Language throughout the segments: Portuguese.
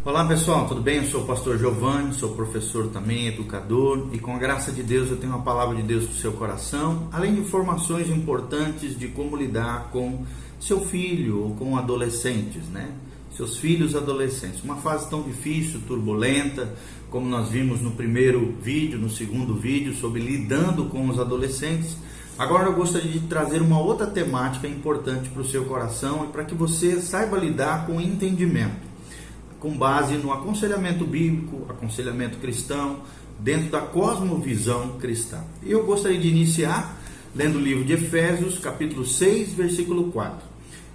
Olá pessoal, tudo bem? Eu sou o pastor Giovanni, sou professor também, educador, e com a graça de Deus eu tenho uma palavra de Deus para o seu coração, além de informações importantes de como lidar com seu filho ou com adolescentes, né? Seus filhos adolescentes, uma fase tão difícil, turbulenta, como nós vimos no primeiro vídeo, no segundo vídeo, sobre lidando com os adolescentes. Agora eu gostaria de trazer uma outra temática importante para o seu coração e para que você saiba lidar com entendimento, com base no aconselhamento bíblico, aconselhamento cristão, dentro da cosmovisão cristã. E eu gostaria de iniciar lendo o livro de Efésios, capítulo 6, versículo 4.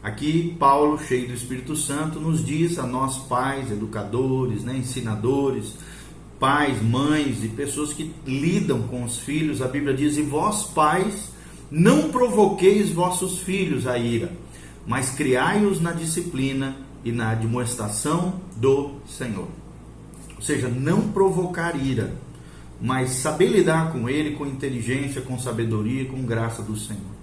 Aqui, Paulo, cheio do Espírito Santo, nos diz a nós pais, educadores, ensinadores, pais, mães e pessoas que lidam com os filhos, a Bíblia diz: e vós pais, não provoqueis vossos filhos a ira, mas criai-os na disciplina e na admoestação do Senhor. Ou seja, não provocar ira, mas saber lidar com ele com inteligência, com sabedoria, com graça do Senhor.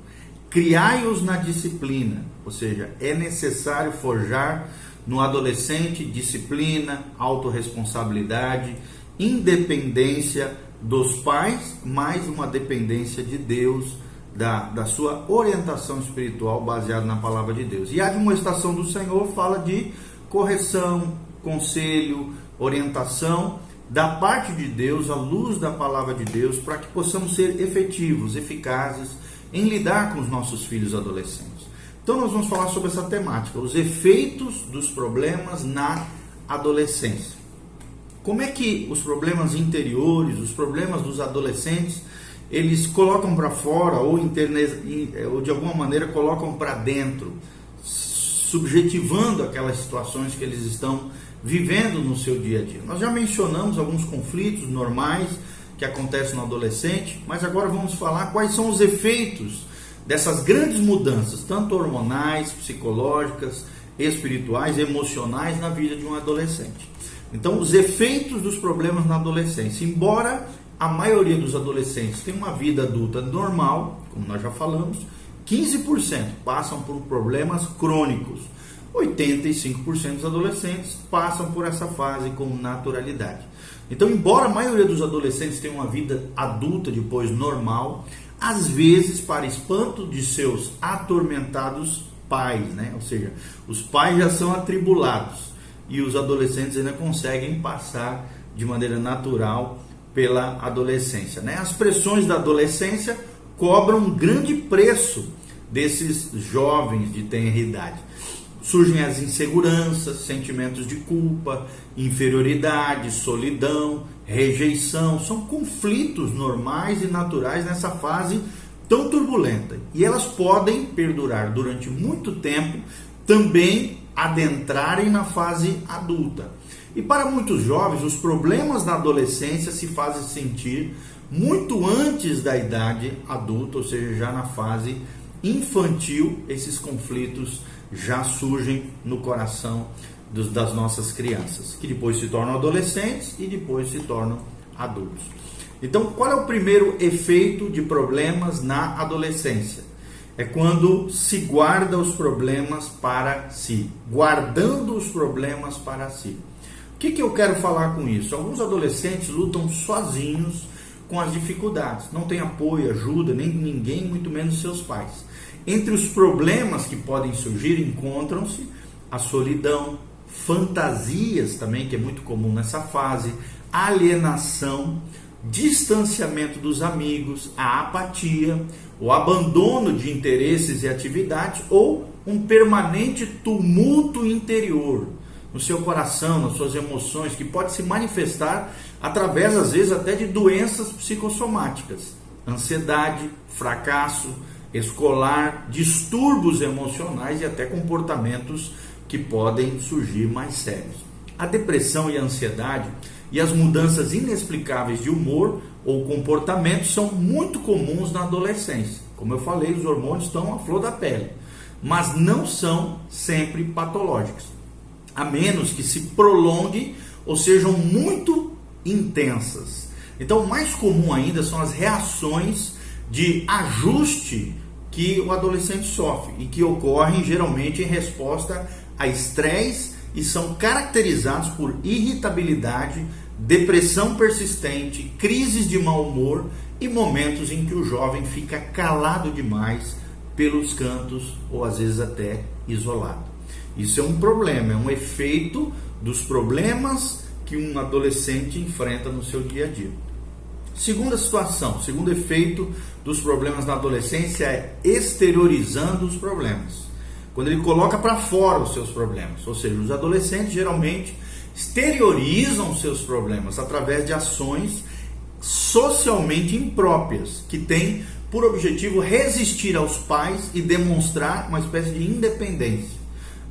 Criai-os na disciplina, ou seja, é necessário forjar no adolescente disciplina, autorresponsabilidade, independência dos pais, mais uma dependência de Deus, da sua orientação espiritual baseada na palavra de Deus. E a admoestação do Senhor fala de correção, conselho, orientação da parte de Deus, à luz da palavra de Deus, para que possamos ser efetivos, eficazes em lidar com os nossos filhos adolescentes. Então nós vamos falar sobre essa temática, os efeitos dos problemas na adolescência. Como é que os problemas interiores, os problemas dos adolescentes, eles colocam para fora ou de alguma maneira colocam para dentro, subjetivando aquelas situações que eles estão vivendo no seu dia a dia. Nós já mencionamos alguns conflitos normais que acontecem no adolescente, mas agora vamos falar quais são os efeitos dessas grandes mudanças, tanto hormonais, psicológicas, espirituais, emocionais na vida de um adolescente. Então, os efeitos dos problemas na adolescência, embora a maioria dos adolescentes tem uma vida adulta normal, como nós já falamos, 15% passam por problemas crônicos. 85% dos adolescentes passam por essa fase com naturalidade. Então, embora a maioria dos adolescentes tenha uma vida adulta depois normal, às vezes, para espanto de seus atormentados pais, Ou seja, os pais já são atribulados e os adolescentes ainda conseguem passar de maneira natural pela adolescência, As pressões da adolescência cobram um grande preço desses jovens de tenra idade. Surgem as inseguranças, sentimentos de culpa, inferioridade, solidão, rejeição. São conflitos normais e naturais nessa fase tão turbulenta. E elas podem perdurar durante muito tempo, também adentrarem na fase adulta. E para muitos jovens, os problemas da adolescência se fazem sentir muito antes da idade adulta, ou seja, já na fase infantil, esses conflitos já surgem no coração das nossas crianças, que depois se tornam adolescentes e depois se tornam adultos. Então, qual é o primeiro efeito de problemas na adolescência? É quando se guarda os problemas para si, guardando os problemas para si. O que eu quero falar com isso? Alguns adolescentes lutam sozinhos com as dificuldades, não tem apoio, ajuda, nem ninguém, muito menos seus pais. Entre os problemas que podem surgir encontram-se a solidão, fantasias também, que é muito comum nessa fase, alienação, distanciamento dos amigos, a apatia, o abandono de interesses e atividades ou um permanente tumulto interior no seu coração, nas suas emoções, que pode se manifestar através, às vezes, até de doenças psicossomáticas, ansiedade, fracasso escolar, distúrbios emocionais e até comportamentos que podem surgir mais sérios. A depressão e a ansiedade e as mudanças inexplicáveis de humor ou comportamento são muito comuns na adolescência. Como eu falei, os hormônios estão à flor da pele, mas não são sempre patológicos, a menos que se prolonguem ou sejam muito intensas. Então, o mais comum ainda são as reações de ajuste que o adolescente sofre e que ocorrem geralmente em resposta a estresse e são caracterizados por irritabilidade, depressão persistente, crises de mau humor e momentos em que o jovem fica calado demais pelos cantos ou às vezes até isolado. Isso é um problema, é um efeito dos problemas que um adolescente enfrenta no seu dia a dia. Segunda situação, segundo efeito dos problemas na adolescência é exteriorizando os problemas. Quando ele coloca para fora os seus problemas, ou seja, os adolescentes geralmente exteriorizam os seus problemas através de ações socialmente impróprias, que têm por objetivo resistir aos pais e demonstrar uma espécie de independência.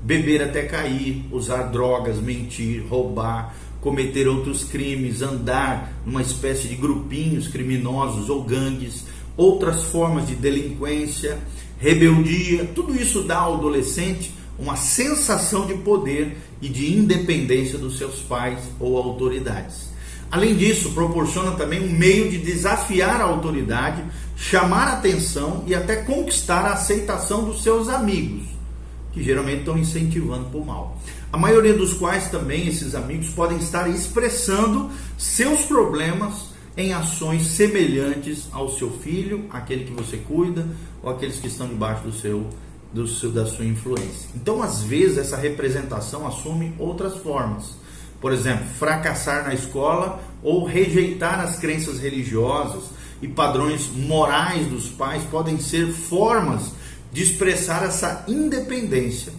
Beber até cair, usar drogas, mentir, roubar, cometer outros crimes, andar numa espécie de grupinhos criminosos ou gangues, outras formas de delinquência, rebeldia, tudo isso dá ao adolescente uma sensação de poder e de independência dos seus pais ou autoridades. Além disso, proporciona também um meio de desafiar a autoridade, chamar a atenção e até conquistar a aceitação dos seus amigos, que geralmente estão incentivando para o mal. A maioria dos quais também esses amigos podem estar expressando seus problemas em ações semelhantes ao seu filho, aquele que você cuida, ou aqueles que estão debaixo da sua influência. Então, às vezes, essa representação assume outras formas. Por exemplo, fracassar na escola ou rejeitar as crenças religiosas e padrões morais dos pais podem ser formas de expressar essa independência.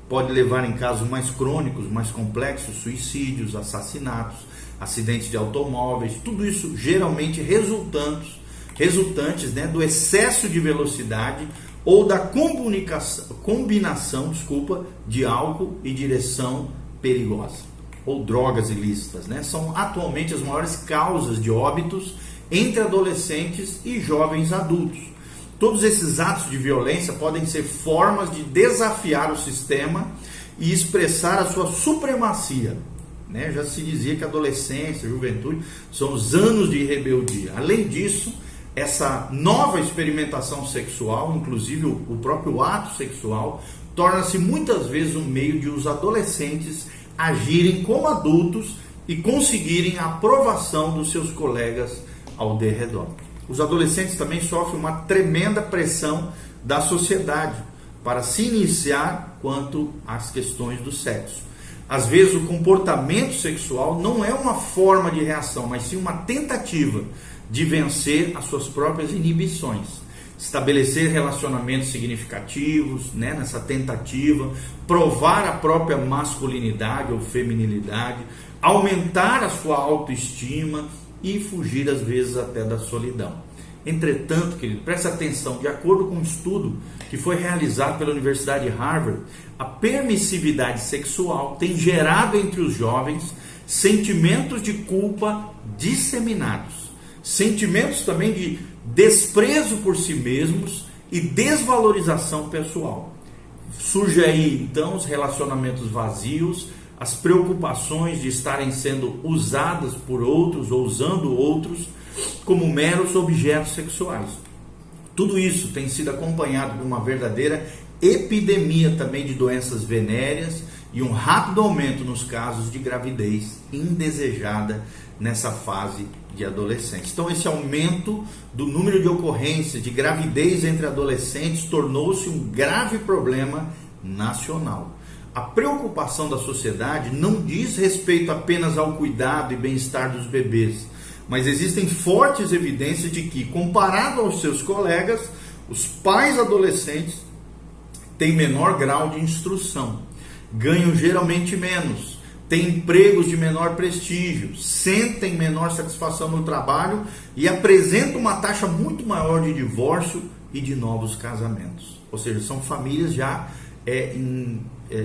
Pode levar em casos mais crônicos, mais complexos, suicídios, assassinatos, acidentes de automóveis, tudo isso geralmente resultantes do excesso de velocidade ou da combinação de álcool e direção perigosa, ou drogas ilícitas, São atualmente as maiores causas de óbitos entre adolescentes e jovens adultos. Todos esses atos de violência podem ser formas de desafiar o sistema e expressar a sua supremacia. Já se dizia que a adolescência, a juventude, são os anos de rebeldia. Além disso, essa nova experimentação sexual, inclusive o próprio ato sexual, torna-se muitas vezes um meio de os adolescentes agirem como adultos e conseguirem a aprovação dos seus colegas ao derredor. Os adolescentes também sofrem uma tremenda pressão da sociedade para se iniciar quanto às questões do sexo. Às vezes o comportamento sexual não é uma forma de reação, mas sim uma tentativa de vencer as suas próprias inibições. Estabelecer relacionamentos significativos, nessa tentativa, provar a própria masculinidade ou feminilidade, aumentar a sua autoestima e fugir às vezes até da solidão. Entretanto, querido, preste atenção, de acordo com um estudo que foi realizado pela Universidade de Harvard, a permissividade sexual tem gerado entre os jovens sentimentos de culpa disseminados, sentimentos também de desprezo por si mesmos e desvalorização pessoal. Surge aí então os relacionamentos vazios, as preocupações de estarem sendo usadas por outros ou usando outros como meros objetos sexuais. Tudo isso tem sido acompanhado por uma verdadeira epidemia também de doenças venéreas e um rápido aumento nos casos de gravidez indesejada nessa fase de adolescência. Então, esse aumento do número de ocorrências de gravidez entre adolescentes tornou-se um grave problema nacional. A preocupação da sociedade não diz respeito apenas ao cuidado e bem-estar dos bebês, mas existem fortes evidências de que, comparado aos seus colegas, os pais adolescentes têm menor grau de instrução, ganham geralmente menos, têm empregos de menor prestígio, sentem menor satisfação no trabalho e apresentam uma taxa muito maior de divórcio e de novos casamentos. Ou seja, são famílias já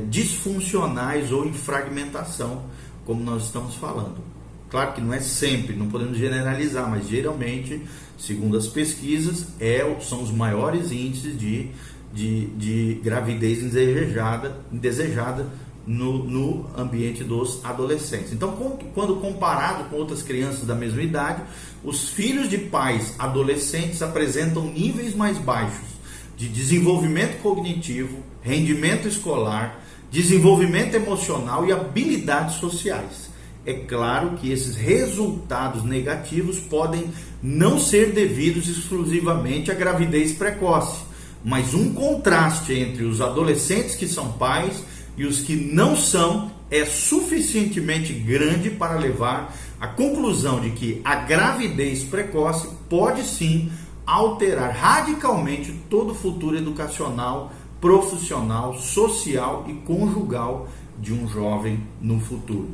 disfuncionais ou em fragmentação, como nós estamos falando. Claro que não é sempre, não podemos generalizar, mas geralmente, segundo as pesquisas, são os maiores índices de gravidez indesejada no ambiente dos adolescentes. Então, quando comparado com outras crianças da mesma idade, os filhos de pais adolescentes apresentam níveis mais baixos de desenvolvimento cognitivo, rendimento escolar, desenvolvimento emocional e habilidades sociais. É claro que esses resultados negativos podem não ser devidos exclusivamente à gravidez precoce, mas um contraste entre os adolescentes que são pais e os que não são é suficientemente grande para levar à conclusão de que a gravidez precoce pode sim alterar radicalmente todo o futuro educacional, profissional, social e conjugal de um jovem no futuro.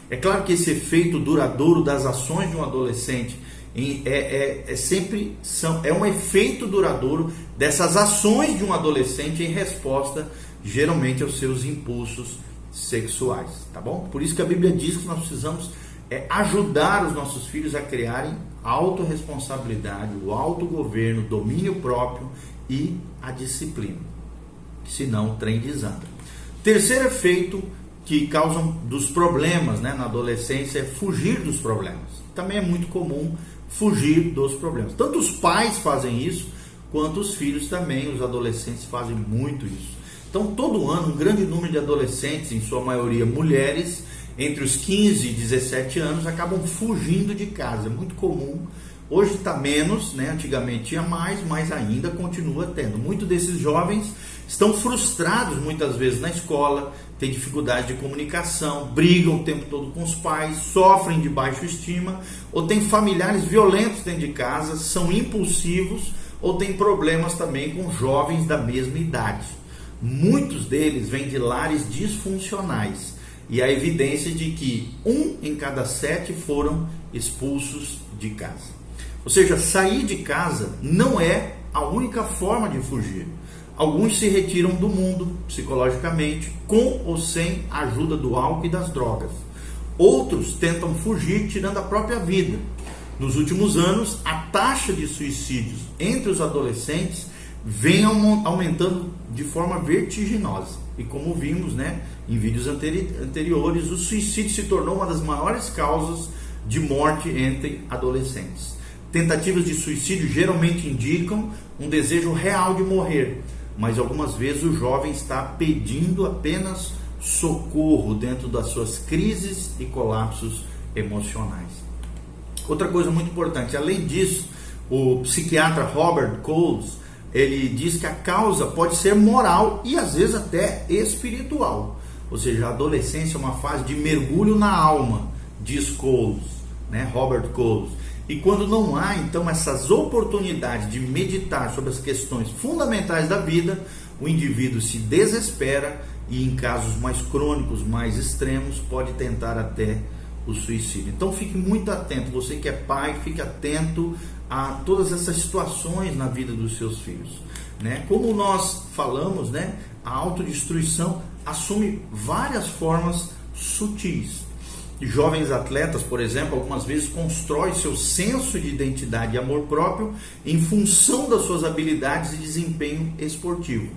É claro que esse efeito duradouro das ações de um adolescente é um efeito duradouro dessas ações de um adolescente em resposta geralmente aos seus impulsos sexuais, tá bom? Por isso que a Bíblia diz que nós precisamos ajudar os nossos filhos a criarem autorresponsabilidade, o autogoverno, o domínio próprio e a disciplina, senão o trem desanda. Terceiro efeito que causam dos problemas, na adolescência é fugir dos problemas. Também é muito comum fugir dos problemas. Tanto os pais fazem isso, quanto os filhos também, os adolescentes fazem muito isso. Então, todo ano, um grande número de adolescentes, em sua maioria mulheres, entre os 15 e 17 anos, acabam fugindo de casa. É muito comum. Hoje está menos, antigamente tinha mais, mas ainda continua tendo. Muitos desses jovens estão frustrados muitas vezes na escola, têm dificuldade de comunicação, brigam o tempo todo com os pais, sofrem de baixa estima, ou têm familiares violentos dentro de casa, são impulsivos, ou têm problemas também com jovens da mesma idade. Muitos deles vêm de lares disfuncionais, e há evidência de que 1 em cada 7 foram expulsos de casa. Ou seja, sair de casa não é a única forma de fugir. Alguns se retiram do mundo psicologicamente, com ou sem a ajuda do álcool e das drogas. Outros tentam fugir tirando a própria vida. Nos últimos anos, a taxa de suicídios entre os adolescentes vem aumentando de forma vertiginosa. E como vimos, em vídeos anteriores, o suicídio se tornou uma das maiores causas de morte entre adolescentes. Tentativas de suicídio geralmente indicam um desejo real de morrer, mas algumas vezes o jovem está pedindo apenas socorro dentro das suas crises e colapsos emocionais. Outra coisa muito importante, além disso, o psiquiatra Robert Coles, ele diz que a causa pode ser moral e às vezes até espiritual. Ou seja, a adolescência é uma fase de mergulho na alma, diz Coles, Robert Coles. E quando não há, então, essas oportunidades de meditar sobre as questões fundamentais da vida, o indivíduo se desespera e, em casos mais crônicos, mais extremos, pode tentar até o suicídio. Então, fique muito atento. Você que é pai, fique atento a todas essas situações na vida dos seus filhos. Como nós falamos, a autodestruição assume várias formas sutis. Jovens atletas, por exemplo, algumas vezes constroem seu senso de identidade e amor próprio em função das suas habilidades e desempenho esportivo.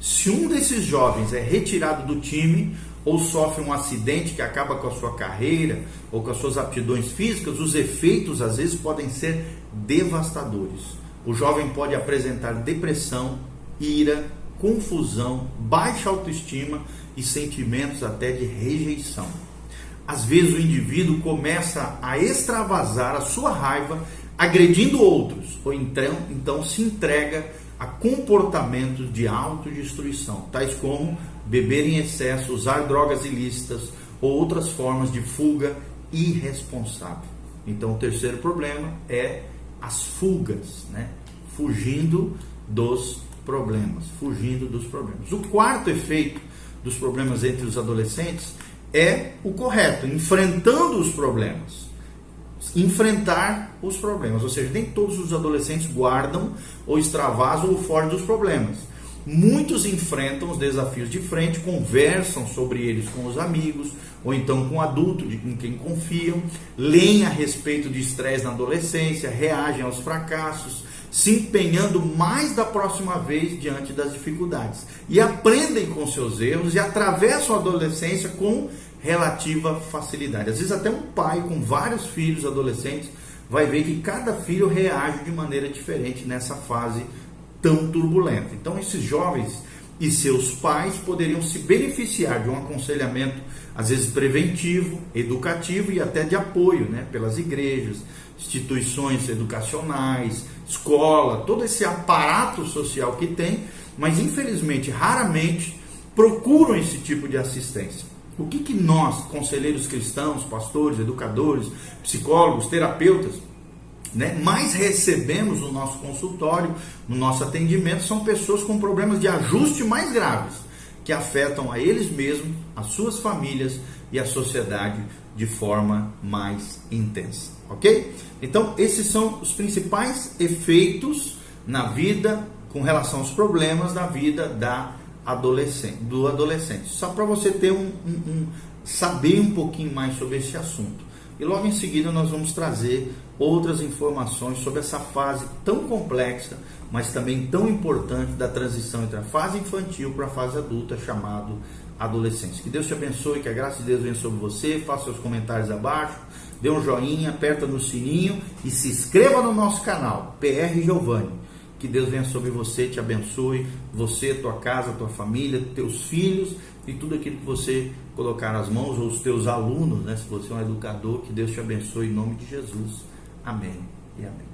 Se um desses jovens é retirado do time ou sofre um acidente que acaba com a sua carreira ou com as suas aptidões físicas, os efeitos às vezes podem ser devastadores. O jovem pode apresentar depressão, ira, confusão, baixa autoestima e sentimentos até de rejeição. Às vezes o indivíduo começa a extravasar a sua raiva agredindo outros, ou então se entrega a comportamentos de autodestruição, tais como beber em excesso, usar drogas ilícitas ou outras formas de fuga irresponsável. Então o terceiro problema é as fugas, fugindo dos problemas. O quarto efeito dos problemas entre os adolescentes é o correto, enfrentando os problemas. Enfrentar os problemas, ou seja, nem todos os adolescentes guardam ou extravasam ou fogem dos problemas. Muitos enfrentam os desafios de frente, conversam sobre eles com os amigos, ou então com o adulto em quem confiam, leem a respeito de estresse na adolescência, reagem aos fracassos, se empenhando mais da próxima vez diante das dificuldades. E aprendem com seus erros e atravessam a adolescência com relativa facilidade. Às vezes até um pai com vários filhos adolescentes vai ver que cada filho reage de maneira diferente nessa fase tão turbulenta. Então esses jovens, e seus pais poderiam se beneficiar de um aconselhamento, às vezes preventivo, educativo e até de apoio, né, pelas igrejas, instituições educacionais, escola, todo esse aparato social que tem, mas infelizmente, raramente procuram esse tipo de assistência. O que nós, conselheiros cristãos, pastores, educadores, psicólogos, terapeutas, né, mais recebemos no nosso consultório, no nosso atendimento, são pessoas com problemas de ajuste mais graves, que afetam a eles mesmos, as suas famílias e a sociedade de forma mais intensa, ok? Então, esses são os principais efeitos na vida com relação aos problemas da vida do adolescente. Só para você ter saber um pouquinho mais sobre esse assunto. E logo em seguida nós vamos trazer outras informações sobre essa fase tão complexa, mas também tão importante da transição entre a fase infantil para a fase adulta, chamado adolescência. Que Deus te abençoe, que a graça de Deus venha sobre você. Faça seus comentários abaixo, dê um joinha, aperta no sininho e se inscreva no nosso canal, PR Giovanni. Que Deus venha sobre você, te abençoe, você, tua casa, tua família, teus filhos e tudo aquilo que você colocar nas mãos, ou os teus alunos, né? Se você é um educador, que Deus te abençoe em nome de Jesus. Amém e amém.